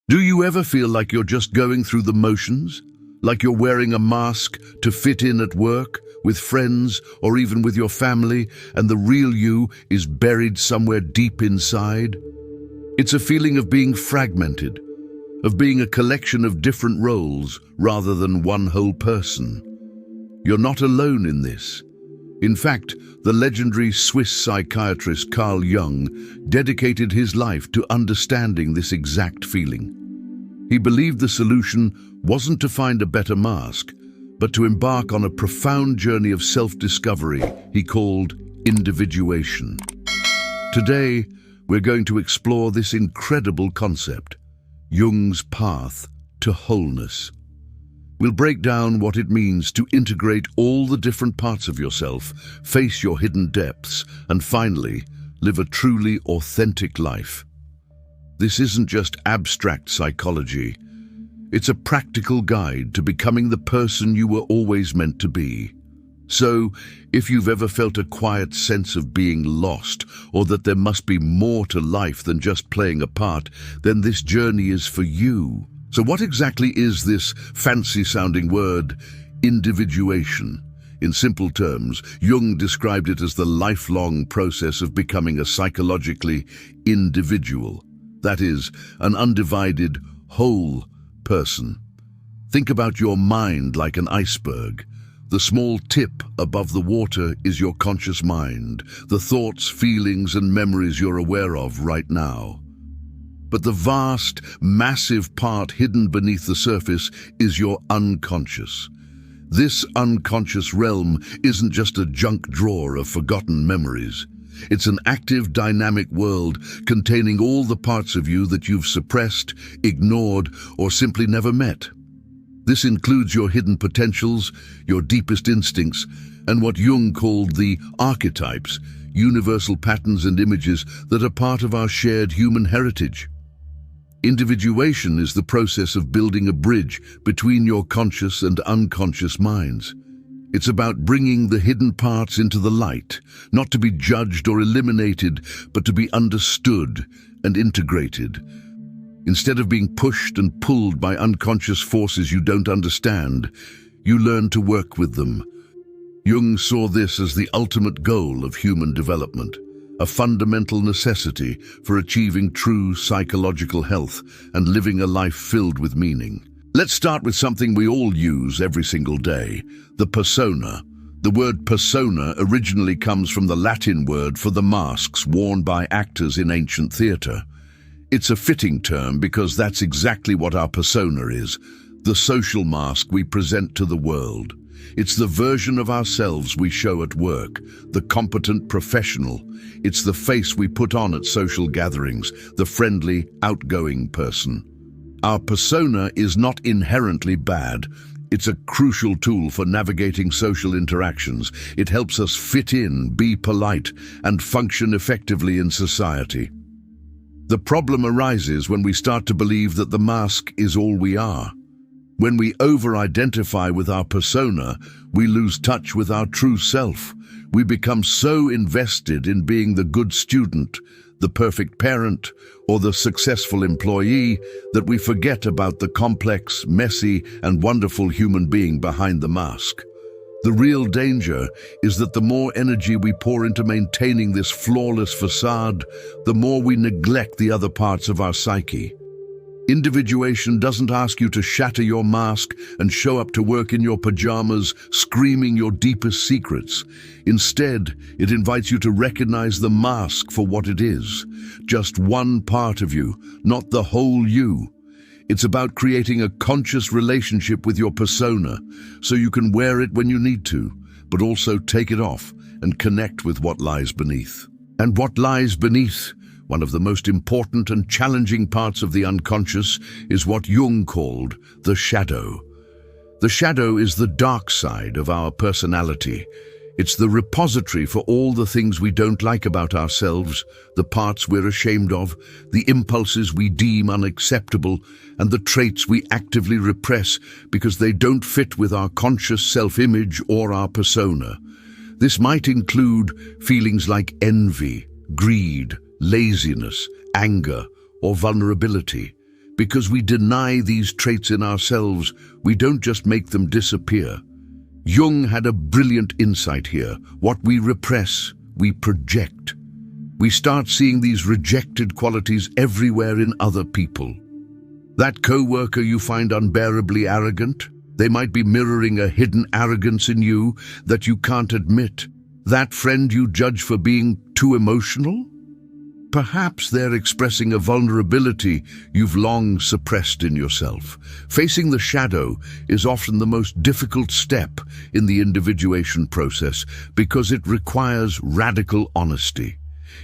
Do you ever feel like you're just going through the motions? Like you're wearing a mask to fit in at work, with friends, or even with your family, and the real you is buried somewhere deep inside? It's a feeling of being fragmented, of being a collection of different roles rather than one whole person. You're not alone in this. In fact, the legendary Swiss psychiatrist Carl Jung dedicated his life to understanding this exact feeling. He believed the solution wasn't to find a better mask, but to embark on a profound journey of self-discovery he called individuation. Today, we're going to explore this incredible concept, Jung's path to wholeness. We'll break down what it means to integrate all the different parts of yourself, face your hidden depths, and finally, live a truly authentic life. This isn't just abstract psychology. It's a practical guide to becoming the person you were always meant to be. So, if you've ever felt a quiet sense of being lost, or that there must be more to life than just playing a part, then this journey is for you. So what exactly is this fancy-sounding word, individuation? In simple terms, Jung described it as the lifelong process of becoming a psychologically individual. That is, an undivided, whole person. Think about your mind like an iceberg. The small tip above the water is your conscious mind, the thoughts, feelings, and memories you're aware of right now. But the vast, massive part hidden beneath the surface is your unconscious. This unconscious realm isn't just a junk drawer of forgotten memories. It's an active, dynamic world containing all the parts of you that you've suppressed, ignored, or simply never met. This includes your hidden potentials, your deepest instincts, and what Jung called the archetypes, universal patterns and images that are part of our shared human heritage. Individuation is the process of building a bridge between your conscious and unconscious minds. It's about bringing the hidden parts into the light, not to be judged or eliminated, but to be understood and integrated. Instead of being pushed and pulled by unconscious forces you don't understand, you learn to work with them. Jung saw this as the ultimate goal of human development, a fundamental necessity for achieving true psychological health and living a life filled with meaning. Let's start with something we all use every single day, the persona. The word persona originally comes from the Latin word for the masks worn by actors in ancient theatre. It's a fitting term because that's exactly what our persona is, the social mask we present to the world. It's the version of ourselves we show at work, the competent professional. It's the face we put on at social gatherings, the friendly, outgoing person. Our persona is not inherently bad. It's a crucial tool for navigating social interactions. It helps us fit in, be polite, and function effectively in society. The problem arises when we start to believe that the mask is all we are. When we over-identify with our persona, we lose touch with our true self. We become so invested in being the good student, the perfect parent, or the successful employee that we forget about the complex, messy, and wonderful human being behind the mask. The real danger is that the more energy we pour into maintaining this flawless facade, the more we neglect the other parts of our psyche. Individuation doesn't ask you to shatter your mask and show up to work in your pajamas, screaming your deepest secrets. Instead, it invites you to recognize the mask for what it is, just one part of you, not the whole you. It's about creating a conscious relationship with your persona, so you can wear it when you need to, but also take it off and connect with what lies beneath. And what lies beneath? One of the most important and challenging parts of the unconscious is what Jung called the shadow. The shadow is the dark side of our personality. It's the repository for all the things we don't like about ourselves, the parts we're ashamed of, the impulses we deem unacceptable, and the traits we actively repress because they don't fit with our conscious self-image or our persona. This might include feelings like envy, greed, laziness, anger, or vulnerability. Because we deny these traits in ourselves, we don't just make them disappear. Jung had a brilliant insight here. What we repress, we project. We start seeing these rejected qualities everywhere in other people. That co-worker you find unbearably arrogant, they might be mirroring a hidden arrogance in you that you can't admit. That friend you judge for being too emotional? Perhaps they're expressing a vulnerability you've long suppressed in yourself. Facing the shadow is often the most difficult step in the individuation process because it requires radical honesty.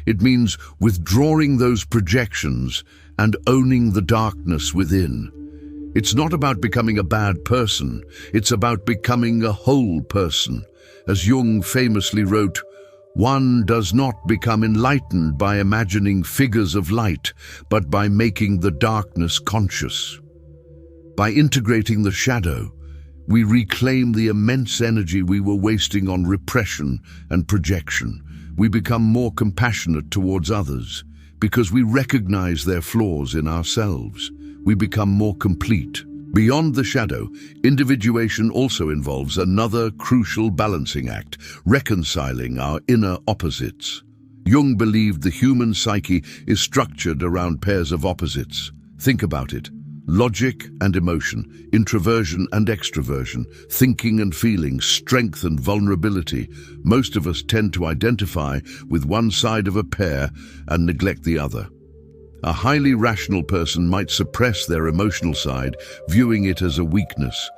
It means withdrawing those projections and owning the darkness within. It's not about becoming a bad person, it's about becoming a whole person. As Jung famously wrote, "One does not become enlightened by imagining figures of light, but by making the darkness conscious." By integrating the shadow, we reclaim the immense energy we were wasting on repression and projection. We become more compassionate towards others. Because we recognize their flaws in ourselves, we become more complete. Beyond the shadow, individuation also involves another crucial balancing act, reconciling our inner opposites. Jung believed the human psyche is structured around pairs of opposites. Think about it. Logic and emotion, introversion and extroversion, thinking and feeling, strength and vulnerability. Most of us tend to identify with one side of a pair and neglect the other. A highly rational person might suppress their emotional side, viewing it as a weakness.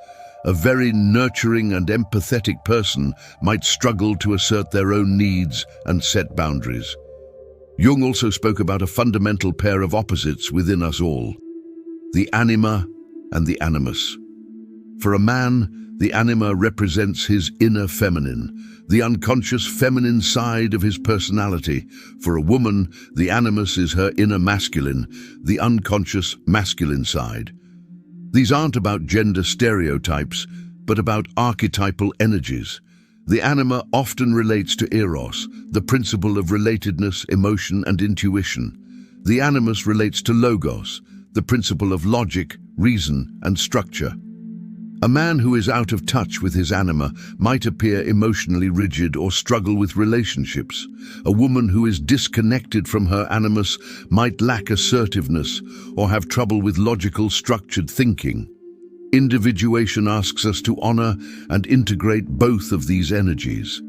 A very nurturing and empathetic person might struggle to assert their own needs and set boundaries. Jung also spoke about a fundamental pair of opposites within us all: the anima and the animus. For a man, the anima represents his inner feminine, the unconscious feminine side of his personality. For a woman, the animus is her inner masculine, the unconscious masculine side. These aren't about gender stereotypes, but about archetypal energies. The anima often relates to eros, the principle of relatedness, emotion, and intuition. The animus relates to logos, the principle of logic, reason, and structure. A man who is out of touch with his anima might appear emotionally rigid or struggle with relationships. A woman who is disconnected from her animus might lack assertiveness or have trouble with logical, structured thinking. Individuation asks us to honor and integrate both of these energies.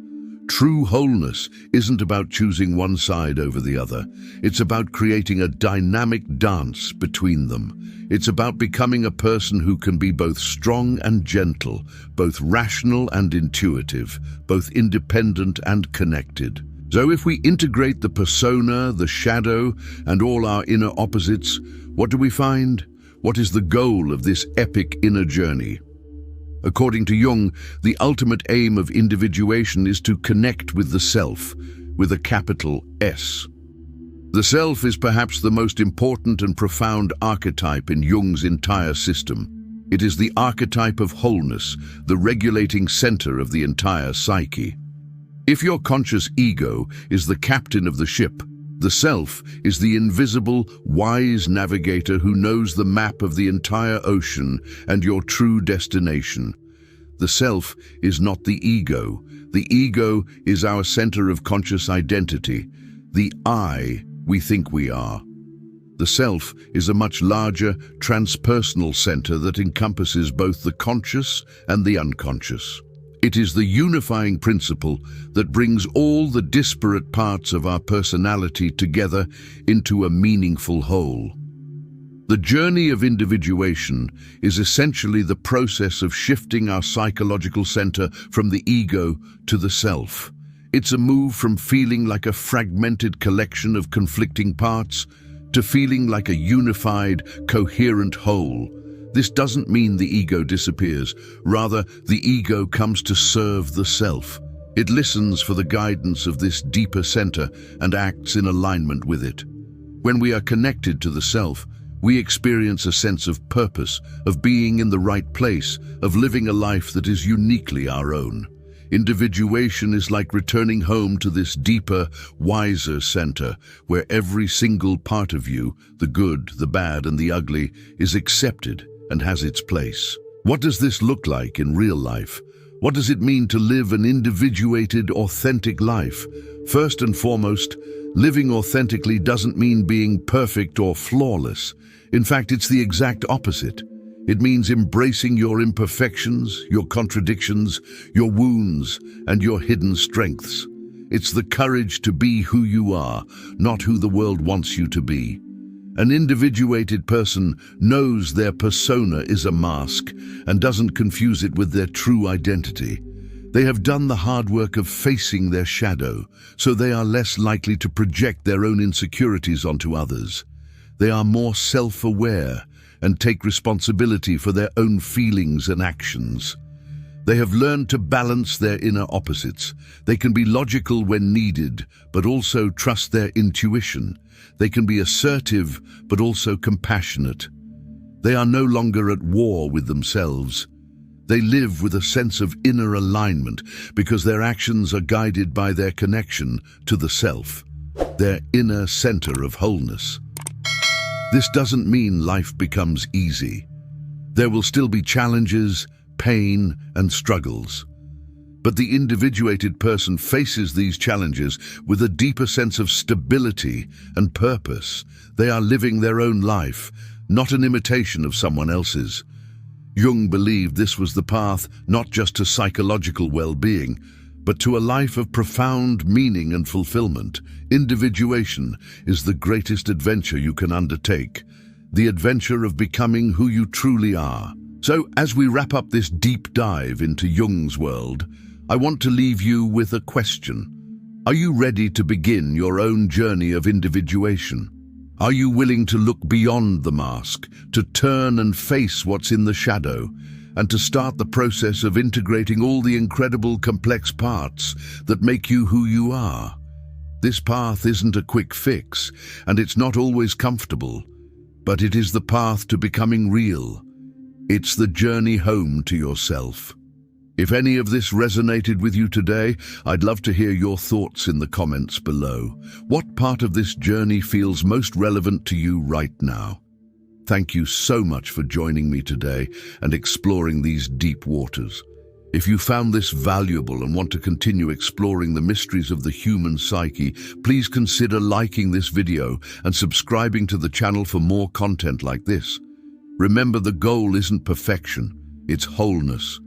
True wholeness isn't about choosing one side over the other. It's about creating a dynamic dance between them. It's about becoming a person who can be both strong and gentle, both rational and intuitive, both independent and connected. So if we integrate the persona, the shadow, and all our inner opposites, what do we find? What is the goal of this epic inner journey? According to Jung, the ultimate aim of individuation is to connect with the self, with a capital S. The self is perhaps the most important and profound archetype in Jung's entire system. It is the archetype of wholeness, the regulating center of the entire psyche. If your conscious ego is the captain of the ship, the self is the invisible, wise navigator who knows the map of the entire ocean and your true destination. The self is not the ego. The ego is our center of conscious identity, the I we think we are. The self is a much larger, transpersonal center that encompasses both the conscious and the unconscious. It is the unifying principle that brings all the disparate parts of our personality together into a meaningful whole. The journey of individuation is essentially the process of shifting our psychological center from the ego to the self. It's a move from feeling like a fragmented collection of conflicting parts to feeling like a unified, coherent whole. This doesn't mean the ego disappears. Rather, the ego comes to serve the self. It listens for the guidance of this deeper center and acts in alignment with it. When we are connected to the self, we experience a sense of purpose, of being in the right place, of living a life that is uniquely our own. Individuation is like returning home to this deeper, wiser center where every single part of you, the good, the bad, and the ugly, is accepted and has its place. What does this look like in real life? What does it mean to live an individuated, authentic life? First and foremost, living authentically doesn't mean being perfect or flawless. In fact, it's the exact opposite. It means embracing your imperfections, your contradictions, your wounds, and your hidden strengths. It's the courage to be who you are, not who the world wants you to be. An individuated person knows their persona is a mask and doesn't confuse it with their true identity. They have done the hard work of facing their shadow, so they are less likely to project their own insecurities onto others. They are more self-aware and take responsibility for their own feelings and actions. They have learned to balance their inner opposites. They can be logical when needed, but also trust their intuition. They can be assertive, but also compassionate. They are no longer at war with themselves. They live with a sense of inner alignment because their actions are guided by their connection to the self, their inner center of wholeness. This doesn't mean life becomes easy. There will still be challenges, pain, and struggles. But the individuated person faces these challenges with a deeper sense of stability and purpose. They are living their own life, not an imitation of someone else's. Jung believed this was the path not just to psychological well-being, but to a life of profound meaning and fulfillment. Individuation is the greatest adventure you can undertake, the adventure of becoming who you truly are. So, as we wrap up this deep dive into Jung's world, I want to leave you with a question. Are you ready to begin your own journey of individuation? Are you willing to look beyond the mask, to turn and face what's in the shadow, and to start the process of integrating all the incredible, complex parts that make you who you are? This path isn't a quick fix, and it's not always comfortable, but it is the path to becoming real. It's the journey home to yourself. If any of this resonated with you today, I'd love to hear your thoughts in the comments below. What part of this journey feels most relevant to you right now? Thank you so much for joining me today and exploring these deep waters. If you found this valuable and want to continue exploring the mysteries of the human psyche, please consider liking this video and subscribing to the channel for more content like this. Remember, the goal isn't perfection, it's wholeness.